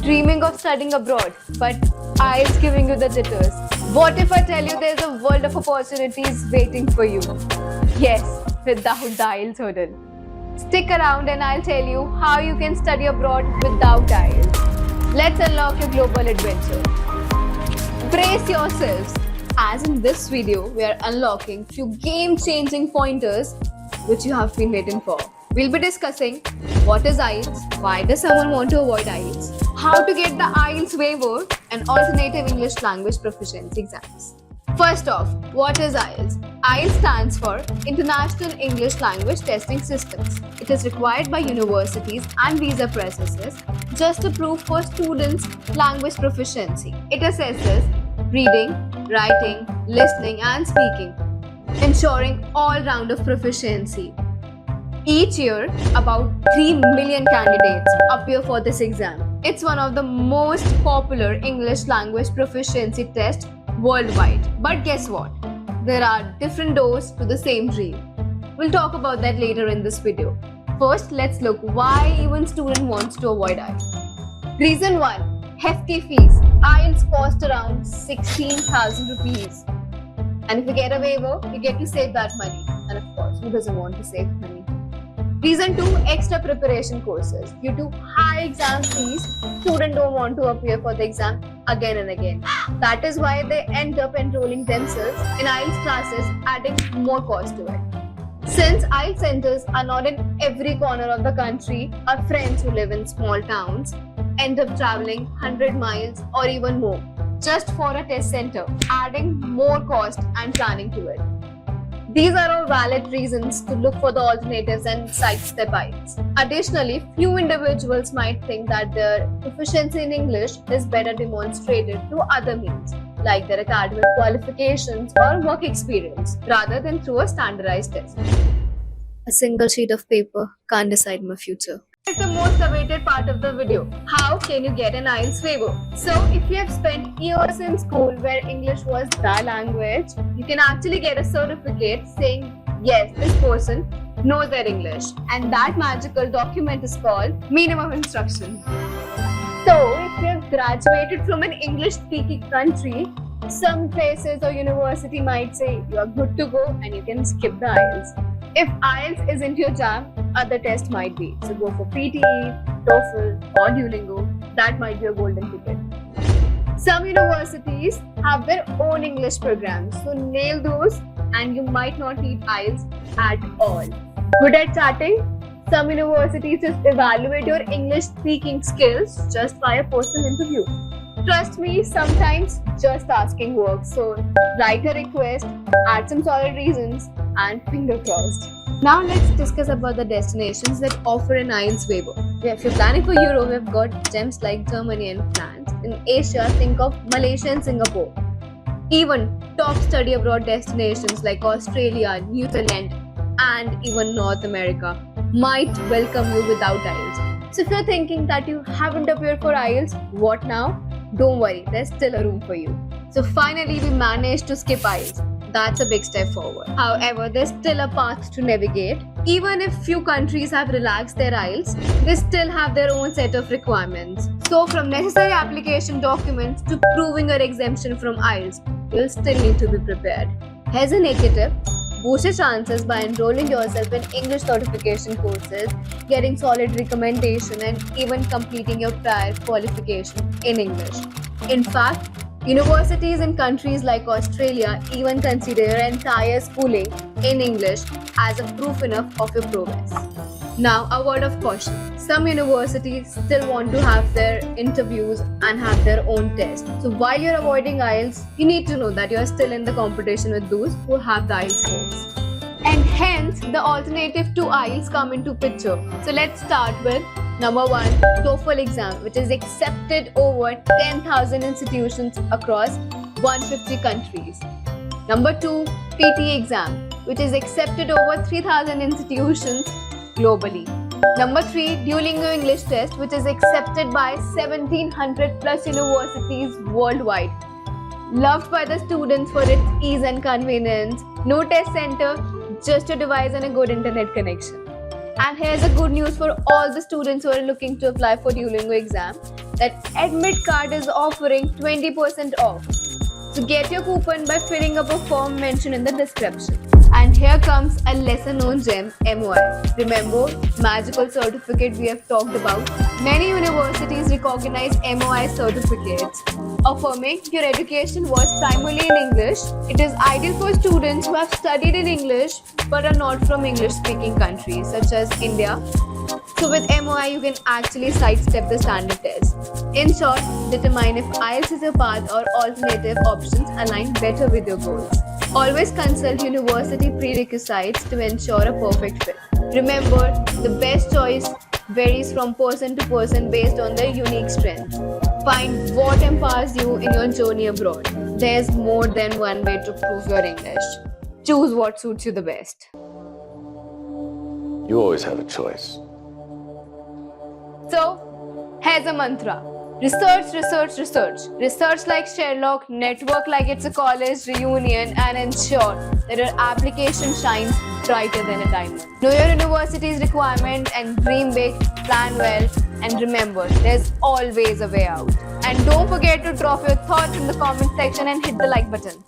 Dreaming of studying abroad, but IELTS giving you the jitters? What if I tell you there's a world of opportunities waiting for you? Yes, without the IELTS hurdle. Stick around and I'll tell you how you can study abroad without IELTS. Let's unlock your global adventure. Brace yourselves, as in this video, we are unlocking few game-changing pointers which you have been waiting for. We'll be discussing what is IELTS, why does someone want to avoid IELTS, how to get the IELTS waiver, and alternative English language proficiency exams. First off, what is IELTS? IELTS stands for International English Language Testing Systems. It is required by universities and visa processes just to prove for students language proficiency. It assesses reading, writing, listening, and speaking, ensuring all round of proficiency. Each year, about 3 million candidates appear for this exam. It's one of the most popular English language proficiency tests worldwide. But guess what? There are different doors to the same dream. We'll talk about that later in this video. First, let's look why even student wants to avoid IELTS. Reason 1. Hefty fees. IELTS cost around 16,000 rupees. And if you get a waiver, you get to save that money. And of course, who doesn't want to save money? Reason 2. Extra preparation courses. Due to high exam fees, students don't want to appear for the exam again and again. That is why they end up enrolling themselves in IELTS classes, adding more cost to it. Since IELTS centers are not in every corner of the country, our friends who live in small towns end up traveling 100 miles or even more just for a test center, adding more cost and planning to it. These are all valid reasons to look for the alternatives and sidestep IELTS. Additionally, few individuals might think that their proficiency in English is better demonstrated through other means, like their academic qualifications or work experience, rather than through a standardized test. A single sheet of paper can't decide my future. It's the most awaited part of the video. How can you get an IELTS waiver? So, if you have spent years in school where English was the language, you can actually get a certificate saying, yes, this person knows their English. And that magical document is called Minimum Instruction. So, if you have graduated from an English-speaking country, some places or university might say you are good to go and you can skip the IELTS. If IELTS isn't your jam, other tests might be. So go for PTE, TOEFL or Duolingo. That might be a golden ticket. Some universities have their own English programs. So nail those and you might not need IELTS at all. Good at chatting? Some universities just evaluate your English speaking skills just by a personal interview. Trust me, sometimes just asking works. So write a request, add some solid reasons, and finger crossed. Now let's discuss about the destinations that offer an IELTS waiver. If you're planning for Europe, we've got gems like Germany and France. In Asia, think of Malaysia and Singapore. Even top study abroad destinations like Australia, New Zealand, and even North America might welcome you without IELTS. So if you're thinking that you haven't appeared for IELTS, what now? Don't worry, there's still a room for you. So finally, we managed to skip IELTS. That's a big step forward. However, there's still a path to navigate. Even if few countries have relaxed their IELTS, they still have their own set of requirements. So from necessary application documents to proving your exemption from IELTS, you'll still need to be prepared. Here's a negative. Boost your chances by enrolling yourself in English certification courses, getting solid recommendation, and even completing your prior qualification in English. In fact, universities in countries like Australia even consider your entire schooling in English as a proof enough of your progress. Now, a word of caution. Some universities still want to have their interviews and have their own tests. So while you're avoiding IELTS, you need to know that you're still in the competition with those who have the IELTS scores. And hence, the alternative to IELTS come into picture. So let's start with number 1, TOEFL Exam, which is accepted over 10,000 institutions across 150 countries. Number 2, PTE Exam, which is accepted over 3,000 institutions globally. Number 3, Duolingo English Test, which is accepted by 1,700 plus universities worldwide. Loved by the students for its ease and convenience. No test center, just a device and a good internet connection. And here's a good news for all the students who are looking to apply for Duolingo exam, that Admit card is offering 20% off. So get your coupon by filling up a form mentioned in the description. And here comes a lesser known gem, MOI. Remember, magical certificate we have talked about. Many universities recognize MOI certificates, affirming your education was primarily in English. It is ideal for students who have studied in English but are not from English-speaking countries such as India. So with MOI, you can actually sidestep the standard test. In short, determine if IELTS is your path or alternative options align better with your goals. Always consult university prerequisites to ensure a perfect fit. Remember, the best choice varies from person to person based on their unique strength. Find what empowers you in your journey abroad. There's more than one way to prove your English. Choose what suits you the best. You always have a choice. So, here's a mantra. Research, research, research. Research like Sherlock, network like it's a college reunion, and ensure that your application shines brighter than a diamond. Know your university's requirement and dream big, plan well, and remember, there's always a way out. And don't forget to drop your thoughts in the comment section and hit the like button.